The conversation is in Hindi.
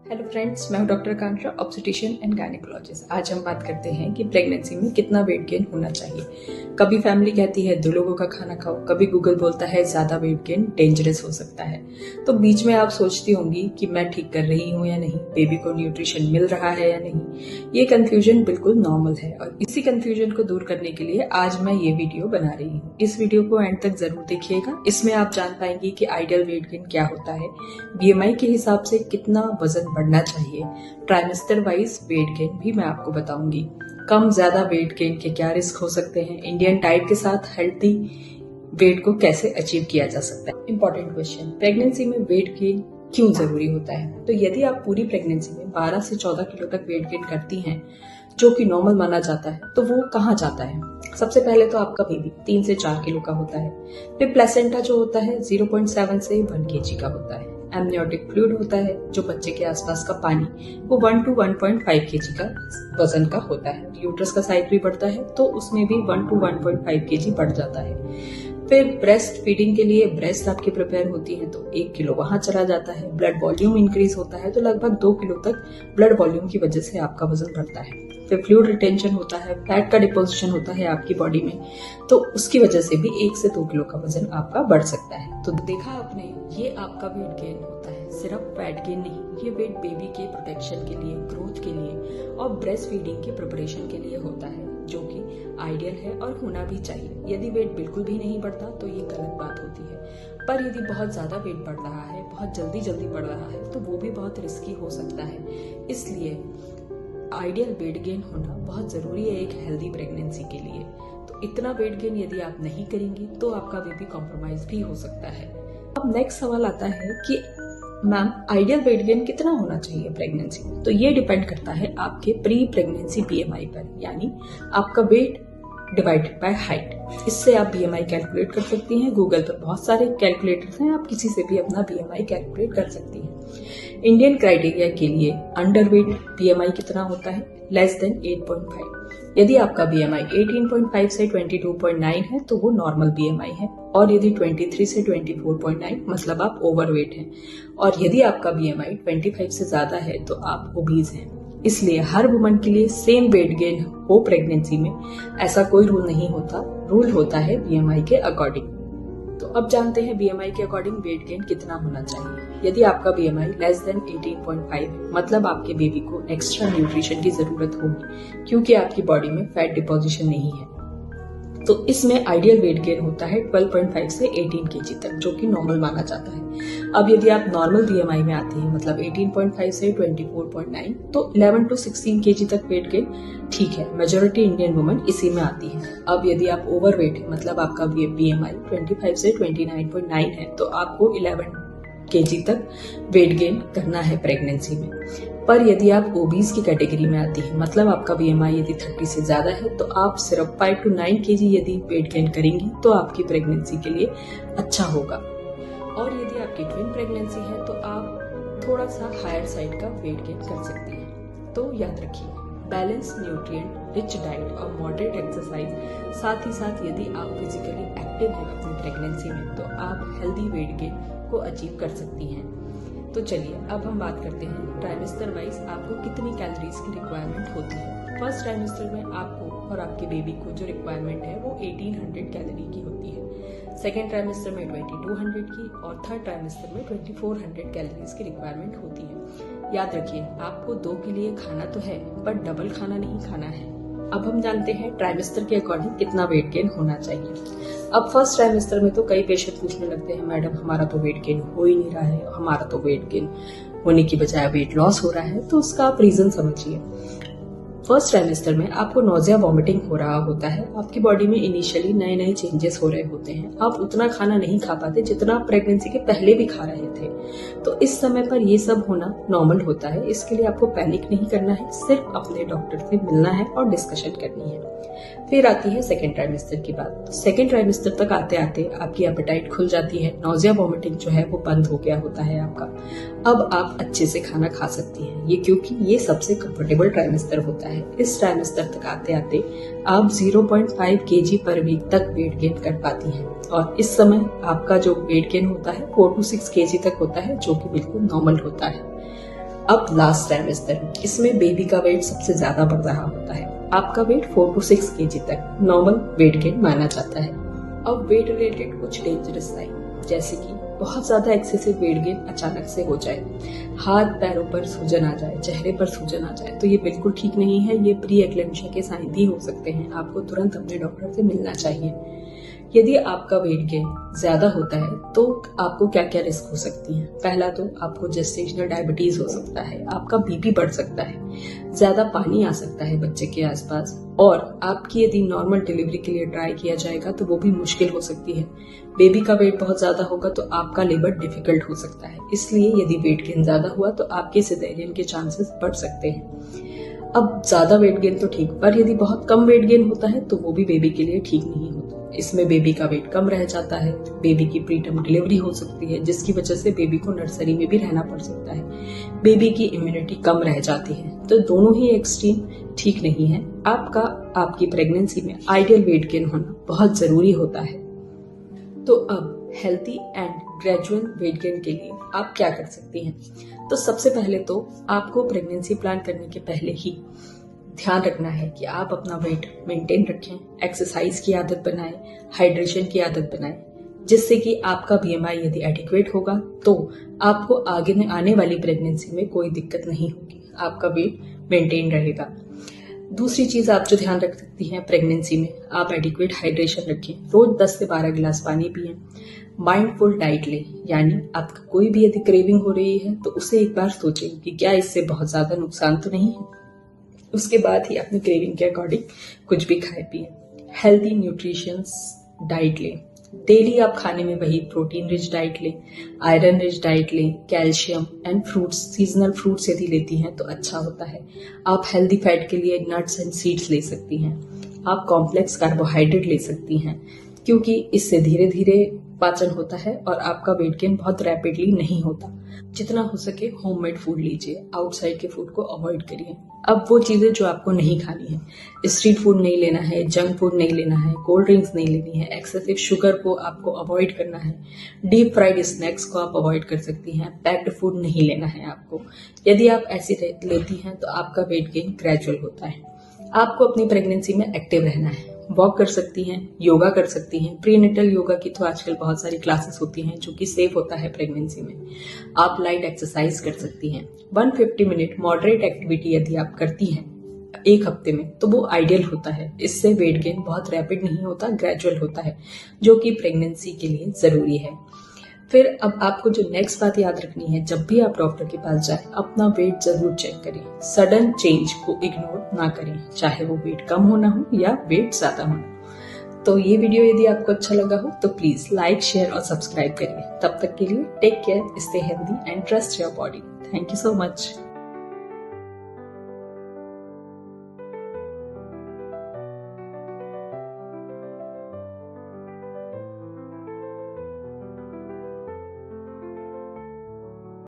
हेलो फ्रेंड्स, मैं हूं doctor contra, obstetrician and gynaecologist. आज हम बात करते हैं कि प्रेगनेंसी में कितना वेट गेन होना चाहिए। कभी फैमिली कहती है 2 लोगों का खाना खाओ, कभी गूगल बोलता है ज़्यादा वेट गेन डेंजरस हो सकता है। तो बीच में आप सोचती होंगी कि मैं ठीक कर रही हूँ या नहीं, बेबी को न्यूट्रिशन मिल रहा है या नहीं। ये कंफ्यूजन बिल्कुल नॉर्मल है और इसी कंफ्यूजन को दूर करने के लिए आज मैं ये वीडियो बना रही हूँ। इस वीडियो को एंड तक जरूर देखिएगा। इसमें आप जान पाएंगे कि आइडियल वेट गेन क्या होता है, BMI के हिसाब से कितना वजन बढ़ना चाहिए, ट्राइमेस्टर वाइज वेट गेन भी मैं आपको बताऊंगी। कम ज्यादा वेट गेन के क्या रिस्क हो सकते हैं, इंडियन डाइट के साथ हेल्थी वेट को कैसे अचीव किया जा सकता है। इंपॉर्टेंट क्वेश्चन, प्रेगनेंसी में वेट गेन क्यों जरूरी होता है? तो यदि आप पूरी प्रेगनेंसी में 12 से 14 किलो तक वेट गेन करती हैं, जो कि नॉर्मल माना जाता है, तो वो कहाँ जाता है? सबसे पहले तो आपका बेबी 3 से 4 किलो का होता है। फिर प्लेसेंटा जो होता है 0.7 से 1 kg का होता है। एमनियोटिक फ्लूइड होता है जो बच्चे के आसपास का पानी, वो 1 to 1.5 kg का वजन का होता है। यूट्रस का साइज भी बढ़ता है तो उसमें भी 1 to 1.5 kg बढ़ जाता है। फिर ब्रेस्ट फीडिंग के लिए ब्रेस्ट आपकी प्रिपेयर होती है तो 1 किलो वहां चला जाता है। ब्लड वॉल्यूम इंक्रीज होता है तो लगभग 2 किलो तक ब्लड वॉल्यूम की वजह से आपका वजन बढ़ता है। फिर फ्लूइड रिटेंशन होता है, फैट का डिपोजिशन होता है आपकी बॉडी में, तो उसकी वजह से भी 1 से 2 किलो का वजन आपका बढ़ सकता है। तो देखा आपने, ये आपका वेट गेन होता है, सिर्फ फैट गेन नहीं। ये वेट बेबी के प्रोटेक्शन के लिए, ग्रोथ के लिए और ब्रेस्ट फीडिंग के प्रिपरेशन के लिए होता है, जो कि आइडियल है और होना भी चाहिए। यदि वेट बिल्कुल भी नहीं बढ़ता तो ये गलत बात होती है, पर यदि बहुत ज्यादा वेट बढ़ रहा है, बहुत जल्दी बढ़ रहा है, तो वो भी बहुत रिस्की हो सकता है। इसलिए आइडियल वेट गेन होना बहुत जरूरी है एक हेल्दी प्रेगनेंसी के लिए। तो इतना वेट गेन यदि आप नहीं करेंगी तो आपका बेबी कॉम्प्रोमाइज भी हो सकता है। अब नेक्स्ट सवाल आता है कि मैम, आइडियल वेट गेन कितना होना चाहिए प्रेगनेंसी में? तो ये डिपेंड करता है आपके प्री प्रेगनेंसी BMI पर, यानी आपका वेट डिवाइडेड बाय हाइट। इससे आप BMI कैलकुलेट कर सकती हैं। गूगल पर बहुत सारे कैलकुलेटर्स हैं, आप किसी से भी अपना BMI कैलकुलेट कर सकती हैं। इंडियन क्राइटेरिया के लिए अंडर वेट BMI कितना होता है? Less than 8.5। यदि आपका BMI 18.5 से 22.9 है तो वो नॉर्मल BMI है, और यदि 23 से 24.9 मतलब आप ओवरवेट हैं, और यदि आपका BMI 25 से ज्यादा है तो आप ओबीज हैं। इसलिए हर वुमन के लिए सेम वेट गेन हो प्रेगनेंसी में, ऐसा कोई रूल नहीं होता। रूल होता है BMI के अकॉर्डिंग। तो अब जानते हैं BMI के अकॉर्डिंग वेट गेन कितना होना चाहिए। यदि आपका BMI लेस देन 18.5 है, मतलब आपके बेबी को एक्स्ट्रा न्यूट्रिशन की जरूरत होगी, क्योंकि आपकी बॉडी में फैट डिपोजिशन नहीं है। तो इसमें आइडियल वेट गेन होता है 12.5 से 18 kg तक, जो कि नॉर्मल माना जाता है। अब यदि आप नॉर्मल BMI में आते हैं, मतलब 18.5 से 24.9, तो 11 to 16 kg तक वेट गेन ठीक है। मेजोरिटी इंडियन वुमन इसी में आती है। अब यदि आप ओवरवेट है, मतलब आपका BMI 25 से 29.9 है, तो आपको 11 kg तक वेट गेन करना है प्रेगनेंसी में। पर यदि आप ओबीज की कैटेगरी में आती है, मतलब आपका BMI यदि 30 से ज्यादा है, तो आप सिर्फ 5 to 9 kg यदि वेट गेन करेंगी तो आपकी प्रेगनेंसी के लिए अच्छा होगा। और यदि आपकी ट्विन प्रेगनेंसी है तो आप थोड़ा सा हायर साइड का वेट गेन कर सकती हैं। तो याद रखिए, बैलेंस न्यूट्रिएंट रिच डाइट और मॉडरेट एक्सरसाइज, साथ ही साथ यदि आप फिजिकली एक्टिव हैं अपनी प्रेगनेंसी में, तो आप हेल्दी वेट गेन को अचीव कर सकती हैं। तो चलिए अब हम बात करते हैं ट्राइमेस्टर वाइज आपको कितनी कैलोरीज की रिक्वायरमेंट होती है। फर्स्ट ट्राइमेस्टर में आपको और आपके बेबी को जो रिक्वायरमेंट है वो 1800 कैलोरी की होती है। सेकेंड ट्राइमेस्टर में 2200 की, और थर्ड ट्राइमेस्टर में 2400 कैलोरीज की रिक्वायरमेंट होती है। याद रखिए, आपको 2 के लिए खाना तो है, पर डबल खाना नहीं खाना है। अब हम जानते हैं ट्राइमेस्टर के अकॉर्डिंग कितना वेट गेन होना चाहिए। अब फर्स्ट ट्राइमेस्टर में तो कई पेशेंट पूछने लगते हैं, मैडम हमारा तो वेट गेन हो ही नहीं रहा है, हमारा तो वेट गेन होने की बजाय वेट लॉस हो रहा है। तो उसका आप रीजन समझिए। फर्स्ट ट्राइमेस्टर में आपको नोजिया वॉमिटिंग हो रहा होता है, आपकी बॉडी में इनिशियली नए चेंजेस हो रहे होते हैं, आप उतना खाना नहीं खा पाते जितना प्रेगनेंसी के पहले भी खा रहे थे। तो इस समय पर ये सब होना नॉर्मल होता है। इसके लिए आपको पैनिक नहीं करना है, सिर्फ अपने डॉक्टर से मिलना है और डिस्कशन करनी है। फिर आती है सेकेंड ट्राइमेस्टर की बात। सेकेंड ट्राइमेस्टर तक आते आते आपकी एपेटाइट खुल जाती है, नोजिया वॉमिटिंग जो है वो बंद हो गया होता है आपका। अब आप अच्छे से खाना खा सकती हैं, ये क्योंकि ये सबसे कंफर्टेबल ट्राइमेस्टर होता है। इस ट्राइमेस्टर तक आते आते आप 0.5 kg पर वीक तक वेट गेन कर पाती हैं, और इस समय आपका जो वेट गेन होता है 4 to 6 kg तक होता है, जो कि बिल्कुल नॉर्मल होता है। अब लास्ट ट्राइमेस्टर, इसमें बेबी का वेट सबसे ज्यादा बढ़ रहा होता है। आपका वेट 4 to 6 kg तक नॉर्मल वेट गेन माना जाता है। अब वेट रिलेटेड कुछ डेंजरस साइन, जैसे कि बहुत ज्यादा एक्सेसिव वेट गेन अचानक से हो जाए, हाथ पैरों पर सूजन आ जाए, चेहरे पर सूजन आ जाए, तो ये बिल्कुल ठीक नहीं है। ये प्री एक्लेम्शिया के साइन भी हो सकते हैं। आपको तुरंत अपने डॉक्टर से मिलना चाहिए। यदि आपका वेट गेन ज्यादा होता है तो आपको क्या क्या रिस्क हो सकती है। पहला तो आपको जेस्टेशनल डायबिटीज हो सकता है, आपका बीपी बढ़ सकता है, ज्यादा पानी आ सकता है बच्चे के आसपास, और आपकी यदि नॉर्मल डिलीवरी के लिए ट्राई किया जाएगा तो वो भी मुश्किल हो सकती है। बेबी का वेट बहुत ज्यादा होगा तो आपका लेबर डिफिकल्ट हो सकता है। इसलिए यदि वेट गेन ज्यादा हुआ तो आपके सिजेरियन के चांसेस बढ़ सकते हैं। अब ज्यादा वेट गेन तो ठीक, पर यदि बहुत कम वेट गेन होता है तो वो भी बेबी के लिए ठीक नहीं होता। इसमें बेबी का वेट कम रह जाता है, बेबी की प्रीटर्म डिलीवरी हो सकती है, जिसकी वजह से बेबी को नर्सरी में भी रहना पड़ सकता है, बेबी की इम्यूनिटी कम रह जाती है। तो दोनों ही एक्सट्रीम ठीक नहीं है। आपकी प्रेगनेंसी में आइडियल वेट गेन होना बहुत जरूरी होता है। तो अब healthy and gradual weight gain के लिए आप क्या कर सकती हैं? तो सबसे पहले तो आपको प्रेगनेंसी प्लान करने के पहले ही ध्यान रखना है कि आप अपना वेट मेंटेन रखें, एक्सरसाइज की आदत बनाएं, हाइड्रेशन की आदत बनाएं, जिससे कि आपका बीएमआई यदि एडिक्वेट होगा तो आपको आगे आने वाली प्रेगनेंसी में कोई दिक्कत नहीं होगी, आपका वेट मेंटेन रहेगा। दूसरी चीज आप जो ध्यान रख सकती हैं प्रेगनेंसी में, आप एडिक्वेट हाइड्रेशन रखें, रोज 10 से 12 गिलास पानी पिएं, माइंडफुल डाइट लें, यानी आपका कोई भी यदि क्रेविंग हो रही है तो उसे एक बार सोचें कि क्या इससे बहुत ज्यादा नुकसान तो नहीं है। उसके बाद ही अपनी क्रेविंग के अकॉर्डिंग कुछ भी खाए पिए। हेल्दी न्यूट्रिशंस डाइट लें, डेली आप खाने में वही प्रोटीन रिच डाइट लें, आयरन रिच डाइट लें, calcium and fruits, seasonal fruits यदि लेती हैं तो अच्छा होता है। आप हेल्दी फैट के लिए नट्स एंड सीड्स ले सकती हैं, आप कॉम्प्लेक्स कार्बोहाइड्रेट ले सकती हैं, क्योंकि इससे धीरे धीरे पाचन होता है और आपका वेट गेन बहुत रैपिडली नहीं होता। जितना हो सके होममेड फूड लीजिए, आउटसाइड के फूड को अवॉइड करिए। अब वो चीजें जो आपको नहीं खानी है, स्ट्रीट फूड नहीं लेना है, जंक फूड नहीं लेना है, कोल्ड ड्रिंक्स नहीं लेनी है, एक्सेसिव शुगर को आपको अवॉइड करना है, डीप फ्राइड स्नैक्स को आप अवॉइड कर सकती हैं, पैक्ड फूड नहीं लेना है आपको। यदि आप ऐसी लेती हैं तो आपका वेट गेन ग्रेजुअल होता है। आपको अपनी प्रेगनेंसी में एक्टिव रहना है, वॉक कर सकती हैं, योगा कर सकती हैं। प्रीनेटल योगा की तो आजकल बहुत सारी क्लासेस होती हैं जो कि सेफ होता है प्रेगनेंसी में। आप लाइट एक्सरसाइज कर सकती हैं। 150 मिनट मॉडरेट एक्टिविटी यदि आप करती हैं एक हफ्ते में तो वो आइडियल होता है। इससे वेट गेन बहुत रैपिड नहीं होता, ग्रेजुअल होता है, जो कि प्रेगनेंसी के लिए जरूरी है। फिर अब आपको जो नेक्स्ट बात याद रखनी है, जब भी आप डॉक्टर के पास जाएं अपना वेट जरूर चेक करें। सडन चेंज को इग्नोर ना करें, चाहे वो वेट कम होना हो या वेट ज्यादा होना। तो ये वीडियो यदि आपको अच्छा लगा हो तो प्लीज लाइक, शेयर और सब्सक्राइब करिए। तब तक के लिए take care, stay healthy and trust your body. Thank you so much.